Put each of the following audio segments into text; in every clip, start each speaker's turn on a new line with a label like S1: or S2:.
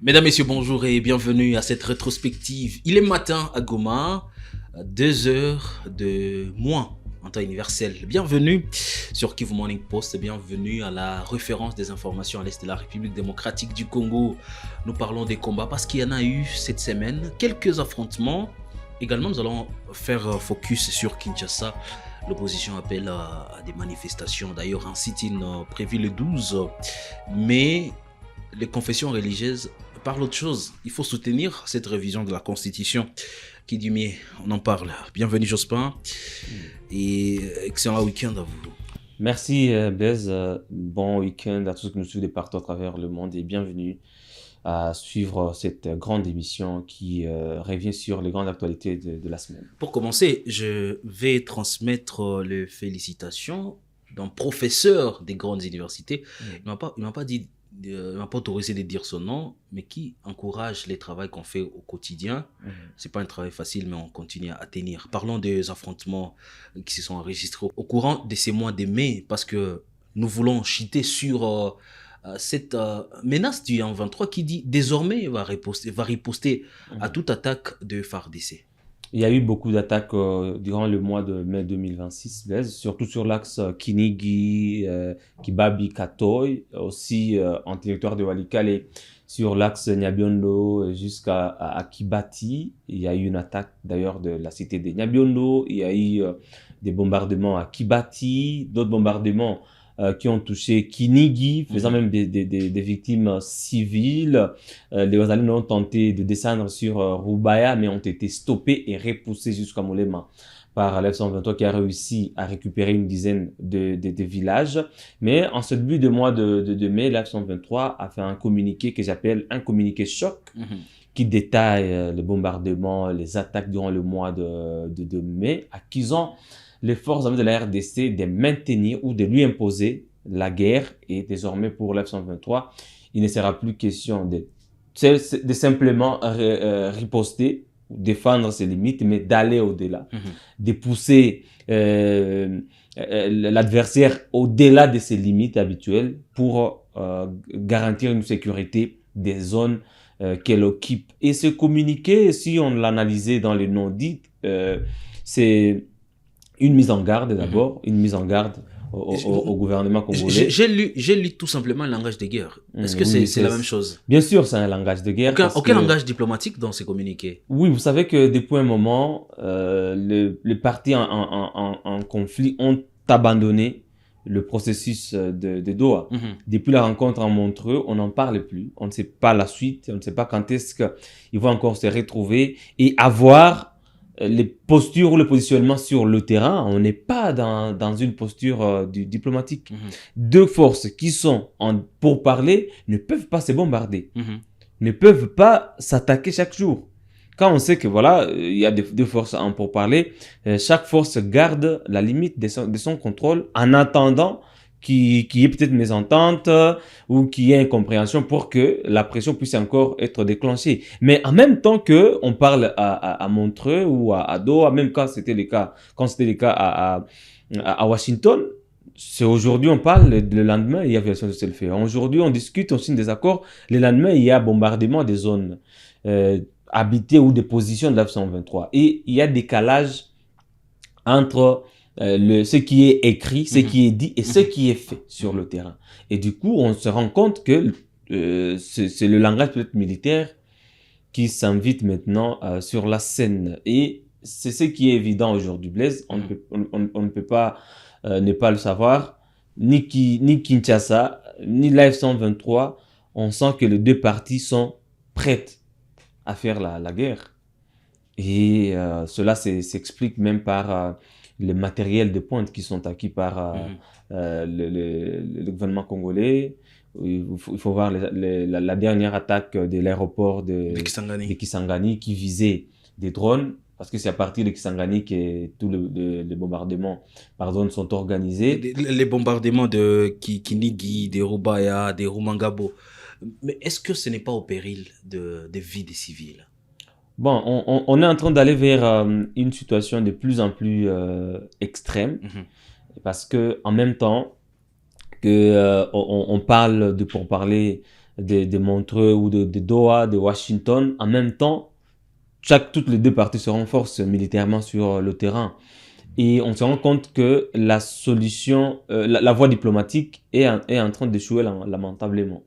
S1: Mesdames, Messieurs, bonjour et bienvenue à cette rétrospective. Il est matin à Goma, 2 heures de moins en temps universel. Bienvenue sur Kivu Morning Post, bienvenue à la référence des informations à l'Est de la République démocratique du Congo. Nous parlons des combats parce qu'il y en a eu cette semaine, quelques affrontements. Également, nous allons faire focus sur Kinshasa. L'opposition appelle à des manifestations, d'ailleurs un sit-in prévu le 12 mais les confessions religieuses parlent autre chose. Il faut soutenir cette révision de la Constitution. Qui dit mieux, on en parle. Bienvenue Jospin et excellent week-end à vous.
S2: Merci Blaise, bon week-end à tous ceux qui nous suivent de partout à travers le monde et bienvenue à suivre cette grande émission qui revient sur les grandes actualités de la semaine.
S1: Pour commencer, je vais transmettre les félicitations d'un professeur des grandes universités. Il m'a pas dit, il m'a pas autorisé de dire son nom, mais qui encourage les travaux qu'on fait au quotidien. C'est pas un travail facile, mais on continue à tenir. Parlons des affrontements qui se sont enregistrés au courant de ces mois de mai, parce que nous voulons chuter sur cette menace du M23 qui dit désormais va riposter à toute attaque de FARDC.
S2: Il y a eu beaucoup d'attaques durant le mois de mai 2026, surtout sur l'axe Kinigi, Kibabi, Katoy, aussi en territoire de Walikale, sur l'axe Nyabiondo jusqu'à Kibati. Il y a eu une attaque d'ailleurs de la cité de Nyabiondo, il y a eu des bombardements à Kibati, d'autres bombardements qui ont touché Kinigi, faisant même des victimes civiles. Les Wazalines ont tenté de descendre sur Rubaya, mais ont été stoppés et repoussés jusqu'à Molema par l'F-123 qui a réussi à récupérer une dizaine de villages. Mais en ce début de mois de mai, l'F-123 a fait un communiqué que j'appelle un communiqué choc, qui détaille les bombardements, les attaques durant le mois de mai, accusant les forces armées de la RDC de maintenir ou de lui imposer la guerre. Et désormais, pour l'F-123, il ne sera plus question de simplement riposter, défendre ses limites, mais d'aller au-delà, de pousser l'adversaire au-delà de ses limites habituelles pour garantir une sécurité des zones qu'elle occupe. Et ce communiqué, si on l'analysait dans les non-dits, c'est une mise en garde d'abord, une mise en garde au gouvernement congolais.
S1: J'ai lu tout simplement un langage de guerre. Est-ce que c'est la même chose?
S2: Bien sûr, c'est un langage de guerre.
S1: Aucun langage diplomatique dans ces communiqués?
S2: Oui, vous savez que depuis un moment, les partis en conflit ont abandonné le processus de Doha. Depuis la rencontre en Montreux, on n'en parle plus. On ne sait pas la suite, on ne sait pas quand est-ce qu'ils vont encore se retrouver et avoir les postures ou le positionnement sur le terrain. On n'est pas dans une posture diplomatique. Deux forces qui sont pour parler ne peuvent pas se bombarder, ne peuvent pas s'attaquer chaque jour. Quand on sait que voilà, il y a deux forces en pourparler, chaque force garde la limite de son contrôle en attendant qu'il y ait peut-être mésentente ou qu'il y ait incompréhension pour que la pression puisse encore être déclenchée. Mais en même temps que on parle à Montreux ou à Doha, même quand c'était le cas à Washington, c'est aujourd'hui on parle, le lendemain il y a violation de cessez-le-feu. Aujourd'hui on discute, on signe des accords, le lendemain il y a bombardement des zones habitées ou des positions de l'F-123. Et il y a décalage entre ce qui est écrit, ce qui est dit et ce qui est fait sur le terrain. Et du coup, on se rend compte que c'est le langage peut-être militaire qui s'invite maintenant sur la scène. Et c'est ce qui est évident aujourd'hui, Blaise. On ne peut pas ne pas le savoir. Ni Kinshasa, ni l'F-123, on sent que les deux parties sont prêtes à faire la guerre. Et cela s'explique même par les matériels de pointe qui sont acquis par le gouvernement congolais. Il faut voir la dernière attaque de l'aéroport de Kisangani qui visait des drones, parce que c'est à partir de Kisangani que tous les bombardements sont organisés.
S1: Les bombardements de Kinigi, de Rubaya, de Rumangabo. Mais est-ce que ce n'est pas au péril de vie des civils?
S2: Bon, on est en train d'aller vers une situation de plus en plus extrême, parce que en même temps que on parle de pourparlers de Montreux ou de Doha, de Washington. En même temps, toutes les deux parties se renforcent militairement sur le terrain. Et on se rend compte que la solution, la voie diplomatique est en train d'échouer lamentablement.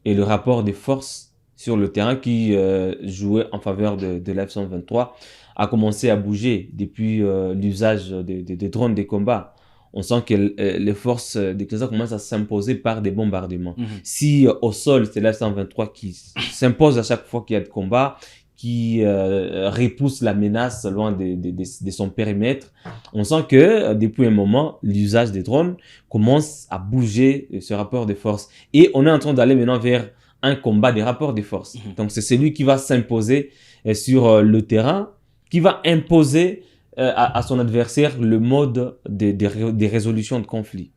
S2: Et le rapport des forces sur le terrain qui jouait en faveur de l'F-123 a commencé à bouger depuis l'usage des drones des combats. On sent que les forces des Kazakh commencent à s'imposer par des bombardements. Si au sol, c'est l'F-123 qui s'impose à chaque fois qu'il y a de combat, qui repousse la menace loin de son périmètre, on sent que depuis un moment, l'usage des drones commence à bouger ce rapport de force. Et on est en train d'aller maintenant vers un combat des rapports de force. Donc c'est celui qui va s'imposer sur le terrain, qui va imposer à son adversaire le mode des résolutions de conflits.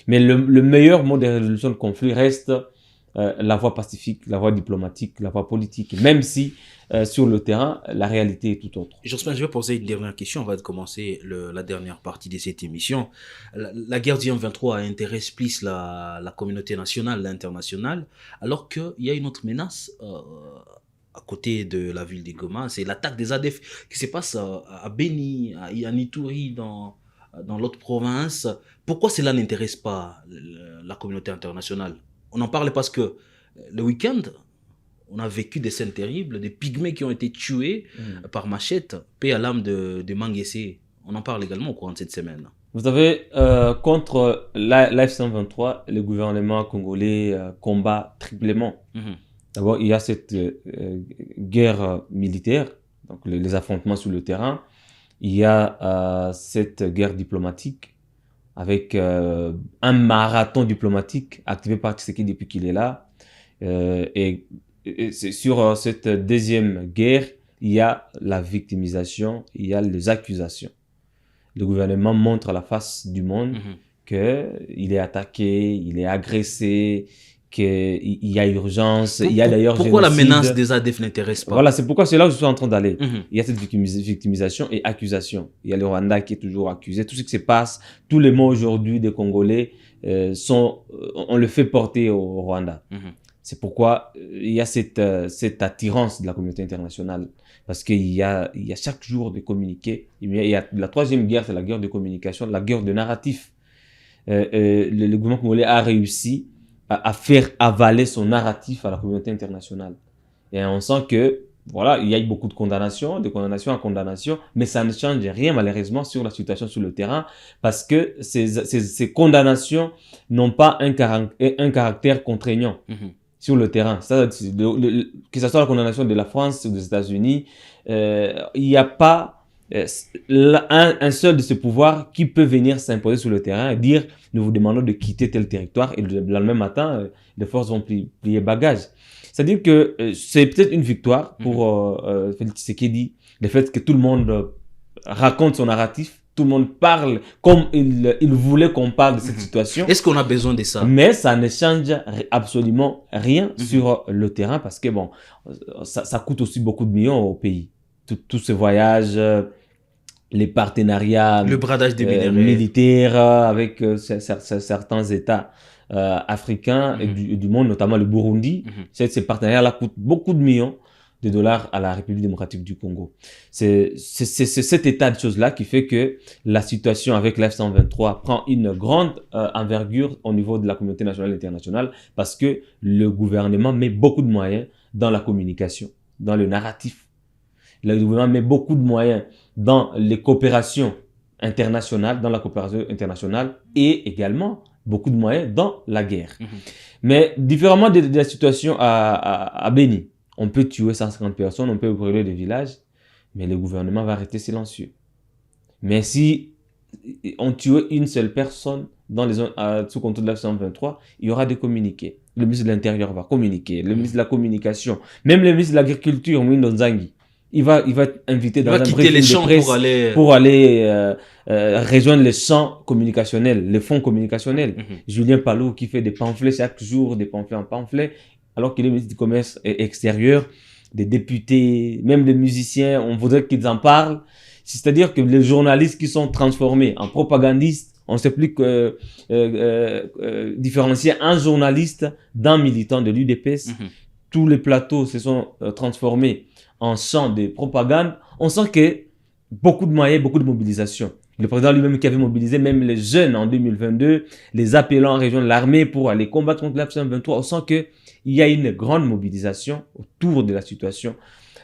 S2: Mais le meilleur mode de résolution de conflit reste la voie pacifique, la voie diplomatique, la voie politique, même si sur le terrain, la réalité est tout autre.
S1: Jospin, je vais poser une dernière question avant de commencer la dernière partie de cette émission. La guerre du M23 intéresse plus la communauté nationale, l'international, alors qu'il y a une autre menace à côté de la ville de Goma, c'est l'attaque des ADF qui se passe à Beni, à Ituri, dans l'autre province. Pourquoi cela n'intéresse pas la communauté internationale? On en parle parce que le week-end, on a vécu des scènes terribles, des pygmées qui ont été tués par machette, paix à l'âme de Manguessé. On en parle également au courant de cette semaine.
S2: Vous savez, contre l'F-123, le gouvernement congolais combat triplement. D'abord, il y a cette guerre militaire, donc les affrontements sur le terrain. Il y a cette guerre diplomatique avec un marathon diplomatique activé par Tshisekedi depuis qu'il est là. Et sur cette deuxième guerre, il y a la victimisation, il y a les accusations. Le gouvernement montre à la face du monde qu'il est attaqué, il est agressé, qu'il y a urgence, il y a d'ailleurs
S1: pourquoi
S2: génocide.
S1: La menace des ADF n'intéresse pas?
S2: Voilà, c'est pourquoi c'est là où je suis en train d'aller. Il y a cette victimisation et accusation. Il y a le Rwanda qui est toujours accusé. Tout ce qui se passe, tous les mots aujourd'hui des Congolais, on le fait porter au Rwanda. C'est pourquoi il y a cette attirance de la communauté internationale. Parce qu'il y a chaque jour des communiqués. Il y a la troisième guerre, c'est la guerre de communication, la guerre de narratif. Le gouvernement congolais a réussi à faire avaler son narratif à la communauté internationale. Et on sent que, voilà, il y a eu beaucoup de condamnations, de condamnation en condamnation, mais ça ne change rien malheureusement sur la situation sur le terrain, parce que ces condamnations n'ont pas un caractère contraignant. Sur le terrain. Que ce soit la condamnation de la France ou des États-Unis, il n'y a pas un seul de ces pouvoirs qui peut venir s'imposer sur le terrain et dire « nous vous demandons de quitter tel territoire » et le lendemain matin, les forces vont plier bagages. C'est-à-dire que c'est peut-être une victoire pour Félix Tshisekedi, le fait que tout le monde raconte son narratif, tout le monde parle comme il voulait qu'on parle de cette situation.
S1: Est-ce qu'on a besoin de ça?
S2: Mais ça ne change absolument rien sur le terrain parce que bon, ça coûte aussi beaucoup de millions au pays. Tous ces voyages, les partenariats,
S1: le bradage des
S2: militaires avec certains États africains et du monde, notamment le Burundi. Ces partenariats-là coûtent beaucoup de millions de dollars à la République démocratique du Congo. C'est cet état de choses-là qui fait que la situation avec l'F-123 prend une grande envergure au niveau de la communauté nationale et internationale parce que le gouvernement met beaucoup de moyens dans la communication, dans le narratif. Le gouvernement met beaucoup de moyens dans les coopérations internationales, et également beaucoup de moyens dans la guerre. Mais différemment de la situation à Beni, on peut tuer 150 personnes, on peut brûler des villages, mais le gouvernement va rester silencieux. Mais si on tue une seule personne dans les zones sous contrôle de la F-123, il y aura des communiqués. Le ministre de l'Intérieur va communiquer, le ministre de la Communication, même le ministre de l'Agriculture, Mwindo Nzangi, il va inviter dans un briefing de presse pour aller rejoindre les champs communicationnels, les fonds communicationnels. Julien Palou qui fait des pamphlets chaque jour, des pamphlets en pamphlets, alors qu'il est ministre du Commerce extérieur, des députés, même des musiciens, on voudrait qu'ils en parlent. C'est-à-dire que les journalistes qui sont transformés en propagandistes On ne sait plus différencier un journaliste d'un militant de l'UDPS. Tous les plateaux se sont transformés en champs de propagande. On sent que beaucoup de moyens, beaucoup de mobilisation. Le président lui-même qui avait mobilisé même les jeunes en 2022, les appelant en région de l'armée pour aller combattre contre l'F-123. On sent qu'il y a une grande mobilisation autour de la situation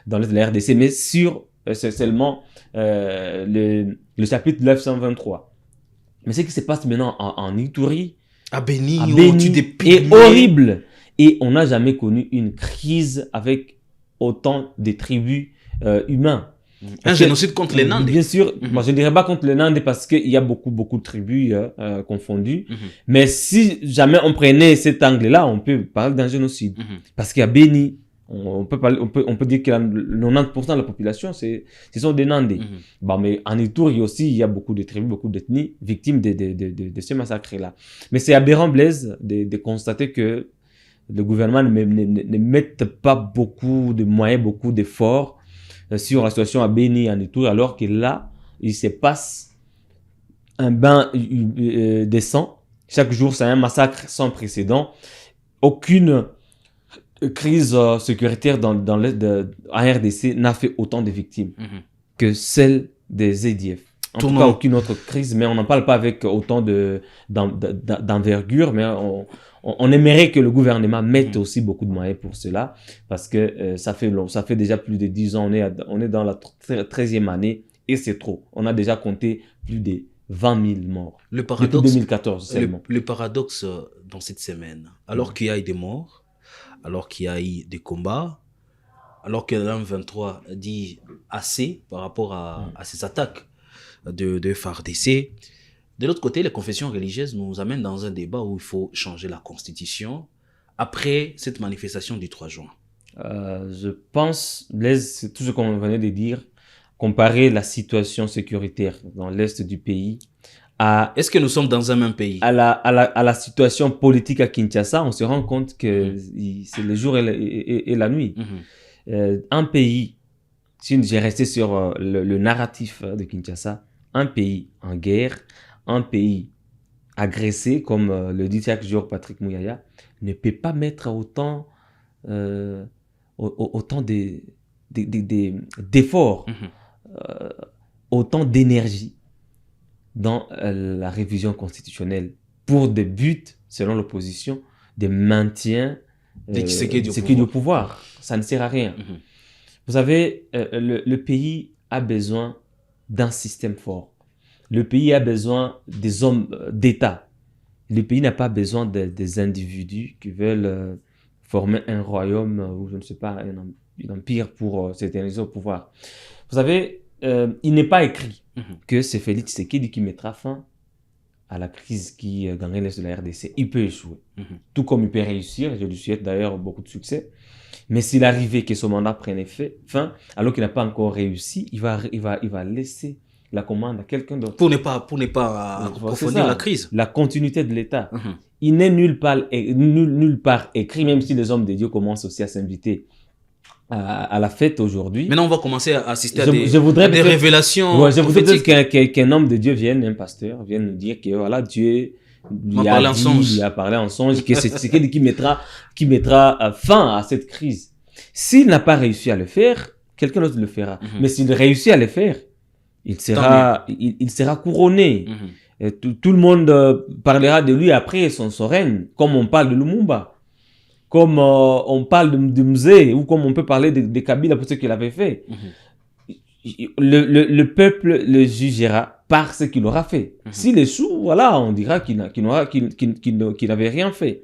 S2: dans l'est de la RDC, mais c'est seulement le chapitre de l'F-123. Mais ce qui se passe maintenant en Ituri,
S1: à Béni,
S2: est horrible. Et on n'a jamais connu une crise avec autant de tribus humains.
S1: Un génocide contre les Nandés.
S2: Bien sûr, moi je ne dirais pas contre les Nandés parce qu'il y a beaucoup de tribus confondues. Mais si jamais on prenait cet angle-là, on peut parler d'un génocide. Parce qu'il y a Béni, on peut dire que 90% de la population, ce sont des Nandés. Bon, mais en Ituri aussi, il y a beaucoup de tribus, beaucoup d'ethnies victimes de ce massacre-là. Mais c'est aberrant, Blaise, de constater que le gouvernement ne met pas beaucoup de moyens, beaucoup d'efforts sur la situation à Béni en Ituri, alors que là, il se passe un bain de sang. Chaque jour, c'est un massacre sans précédent. Aucune crise sécuritaire dans l'est en RDC n'a fait autant de victimes que celle des EDF. En tout cas, aucune autre crise, mais on n'en parle pas avec autant d'envergure, mais on aimerait que le gouvernement mette aussi beaucoup de moyens pour cela, parce que ça fait déjà plus de 10 ans, on est dans la 13e année, et c'est trop. On a déjà compté plus de 20 000 morts.
S1: Le paradoxe,
S2: depuis 2014 seulement.
S1: Le paradoxe dans cette semaine, alors qu'il y a eu des morts, alors qu'il y a eu des combats, alors que l'M23 dit assez par rapport à ces attaques de FARDC. De l'autre côté, les confessions religieuses nous amènent dans un débat où il faut changer la constitution après cette manifestation du 3 juin.
S2: Je pense, Blaise, c'est tout ce qu'on venait de dire, comparer la situation sécuritaire dans l'est du pays à...
S1: Est-ce que nous sommes dans un même pays?
S2: À la situation politique à Kinshasa, on se rend compte que c'est le jour et la nuit. Un pays, si j'ai resté sur le narratif de Kinshasa, un pays en guerre, un pays agressé, comme le dit chaque jour Patrick Mouyaya, ne peut pas mettre autant d'efforts, autant d'énergie dans la révision constitutionnelle pour des buts, selon l'opposition, de maintien du pouvoir. Ça ne sert à rien. Vous savez, le pays a besoin d'un système fort. Le pays a besoin des hommes d'État. Le pays n'a pas besoin des individus qui veulent former un royaume ou je ne sais pas, un empire pour s'éterniser au pouvoir. Vous savez, il n'est pas écrit que c'est Félix Tshisekedi qui mettra fin à la crise qui gagnerait l'est de la RDC. Il peut échouer. Tout comme il peut réussir, je lui souhaite d'ailleurs beaucoup de succès. Mais s'il arrivait que son mandat prenne fin, alors qu'il n'a pas encore réussi, il va laisser la commande à quelqu'un d'autre.
S1: Pour ne pas approfondir la crise.
S2: La continuité de l'État. Il n'est nulle part écrit, même si les hommes de Dieu commencent aussi à s'inviter à la fête aujourd'hui.
S1: Maintenant, on va commencer à assister à des révélations.
S2: Je voudrais peut-être qu'un homme de Dieu vienne, un pasteur, vienne nous dire que voilà, Dieu lui a parlé en songe, que c'est quelqu'un qui mettra fin à cette crise. S'il n'a pas réussi à le faire, quelqu'un d'autre le fera. Mais s'il réussit à le faire, il sera couronné. Et tout le monde parlera de lui après son règne, comme on parle de Lumumba, comme on parle de Mzee, ou comme on peut parler de Kabila pour ce qu'il avait fait. Le peuple le jugera par ce qu'il aura fait. S'il échoue, voilà, on dira qu'il n'avait rien fait.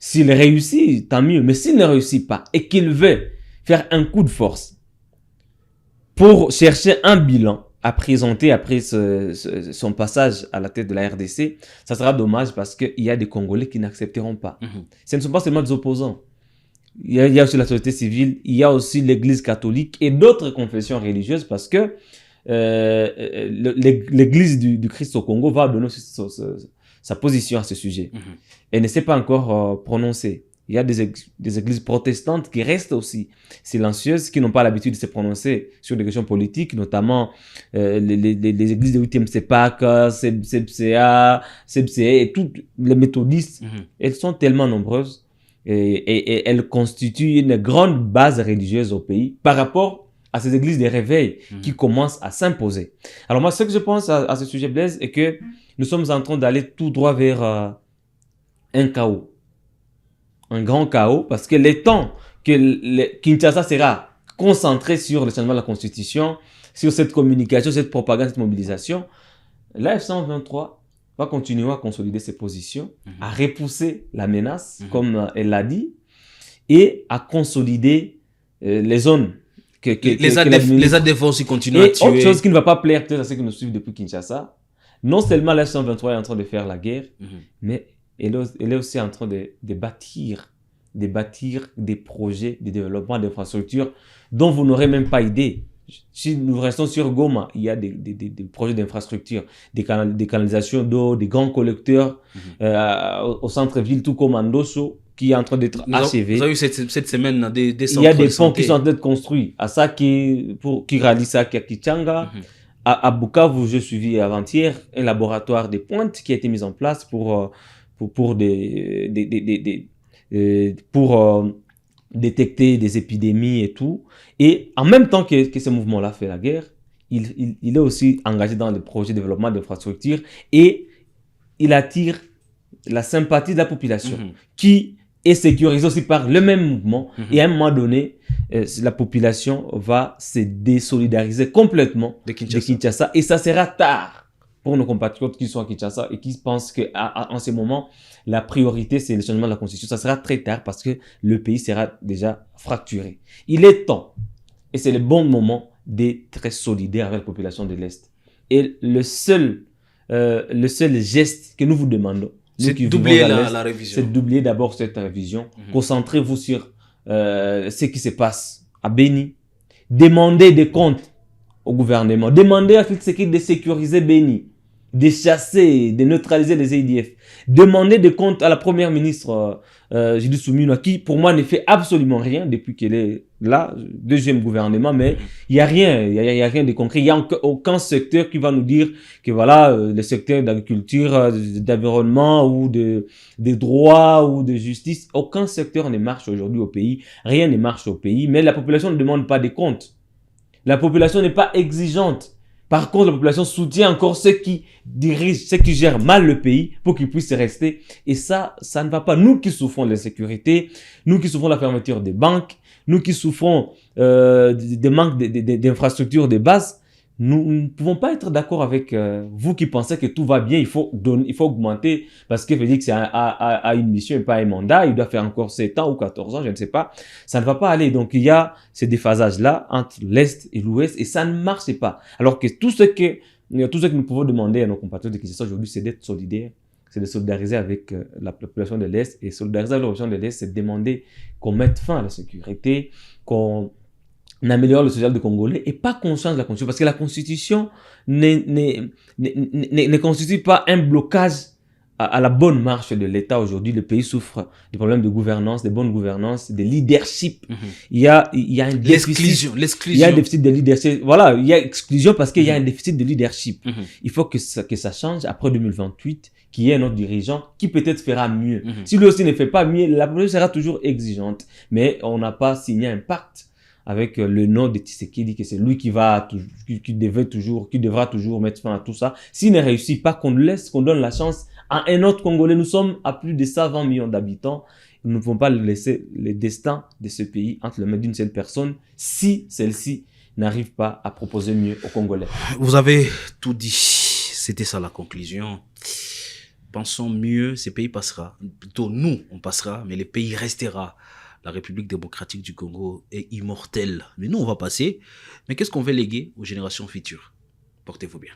S2: S'il réussit, tant mieux. Mais s'il ne réussit pas et qu'il veut faire un coup de force pour chercher un bilan à présenter après son passage à la tête de la RDC, ça sera dommage parce qu'il y a des Congolais qui n'accepteront pas. Ce ne sont pas seulement des opposants. Il y a aussi la société civile, il y a aussi l'Église catholique et d'autres confessions religieuses parce que l'Église du Christ au Congo va donner sa position à ce sujet. Elle ne s'est pas encore prononcée. Il y a des églises protestantes qui restent aussi silencieuses, qui n'ont pas l'habitude de se prononcer sur des questions politiques, notamment les églises de 8e CEPAC, CEPCA, CEPCA et toutes les méthodistes. Elles sont tellement nombreuses et elles constituent une grande base religieuse au pays par rapport à ces églises de réveil qui commencent à s'imposer. Alors moi, ce que je pense à ce sujet, Blaise, est que nous sommes en train d'aller tout droit vers un chaos. Un grand chaos, parce que le temps que Kinshasa sera concentré sur le changement de la Constitution, sur cette communication, cette propagande, cette mobilisation, la F-123 va continuer à consolider ses positions, à repousser la menace, comme elle l'a dit, et à consolider les zones
S1: les ADF vont aussi continuer à tuer.
S2: Autre chose qui ne va pas plaire peut-être à ceux qui nous suivent depuis Kinshasa, non seulement la F-123 est en train de faire la guerre, mais elle est aussi en train de bâtir des projets de développement d'infrastructures dont vous n'aurez même pas idée. Si nous restons sur Goma, il y a des projets d'infrastructures, des canalisations d'eau, des grands collecteurs au centre-ville, tout comme Andosso, qui est en train d'être achevé.
S1: Vous avez eu cette semaine des centres.
S2: Il y a des ponts qui sont en train d'être construits. À ça qui rallie ça à Kichanga. À Bukavu, j'ai suivi avant-hier un laboratoire de pointe qui a été mis en place pour détecter des épidémies et tout. Et en même temps que ce mouvement-là fait la guerre, il est aussi engagé dans le projet de développement d'infrastructures et il attire la sympathie de la population qui est sécurisée aussi par le même mouvement. Et à un moment donné, la population va se désolidariser complètement de Kinshasa. Et ça sera tard pour nos compatriotes qui sont à Kinshasa et qui pensent qu'en ce moment, la priorité, c'est le changement de la Constitution. Ça sera très tard parce que le pays sera déjà fracturé. Il est temps, et c'est le bon moment, d'être solidaire avec la population de l'Est. Et le seul geste que nous vous demandons,
S1: c'est d'oublier la révision.
S2: C'est d'oublier d'abord cette révision. Concentrez-vous sur ce qui se passe à Beni. Demandez des comptes au gouvernement. Demandez à Tshisekedi de sécuriser Beni, de chasser, de neutraliser les ADF. Demandez des comptes à la première ministre Judith Suminwa, qui pour moi ne fait absolument rien depuis qu'elle est là, deuxième gouvernement, mais il y a rien de concret. Il y a aucun secteur qui va nous dire que voilà, le secteur d'agriculture, d'environnement ou de droit ou de justice, aucun secteur ne marche aujourd'hui au pays. Rien ne marche au pays, mais la population ne demande pas des comptes. La population n'est pas exigeante. Par contre, la population soutient encore ceux qui dirigent, ceux qui gèrent mal le pays pour qu'ils puissent rester. Et ça ne va pas. Nous qui souffrons de l'insécurité, nous qui souffrons de la fermeture des banques, nous qui souffrons des manques d'infrastructures de base, nous ne pouvons pas être d'accord avec vous qui pensez que tout va bien, il faut augmenter, parce que Félix a une mission et pas un mandat, il doit faire encore 7 ans ou 14 ans, je ne sais pas. Ça ne va pas aller. Donc il y a ce déphasage-là entre l'Est et l'Ouest et ça ne marche pas. Alors que tout ce que nous pouvons demander à nos compatriotes qui sont aujourd'hui, c'est d'être solidaires, c'est de solidariser avec la population de l'Est. Et solidariser avec la population de l'Est, c'est de demander qu'on mette fin à la sécurité, qu'on améliore le social des Congolais et pas qu'on change la Constitution. Parce que la Constitution ne constitue pas un blocage à la bonne marche de l'État aujourd'hui. Le pays souffre des problèmes de gouvernance, de bonne gouvernance, de leadership. Il y a un déficit.
S1: L'exclusion.
S2: Il y a un déficit de leadership. Voilà, il y a exclusion parce qu'il y a un déficit de leadership. Il faut que ça change après 2028, qu'il y ait un autre dirigeant qui peut-être fera mieux. Si lui aussi ne fait pas mieux, la population sera toujours exigeante. Mais on n'a pas signé un pacte avec le nom de Tshisekedi, que c'est lui qui devra toujours mettre fin à tout ça. S'il ne réussit pas, qu'on donne la chance à un autre Congolais. Nous sommes à plus de 120 millions d'habitants. Nous ne pouvons pas laisser le destin de ce pays entre les mains d'une seule personne si celle-ci n'arrive pas à proposer mieux aux Congolais.
S1: Vous avez tout dit. C'était ça la conclusion. Pensons mieux, ce pays passera. Plutôt nous, on passera, mais le pays restera. La République démocratique du Congo est immortelle. Mais nous, on va passer. Mais qu'est-ce qu'on veut léguer aux générations futures? Portez-vous bien.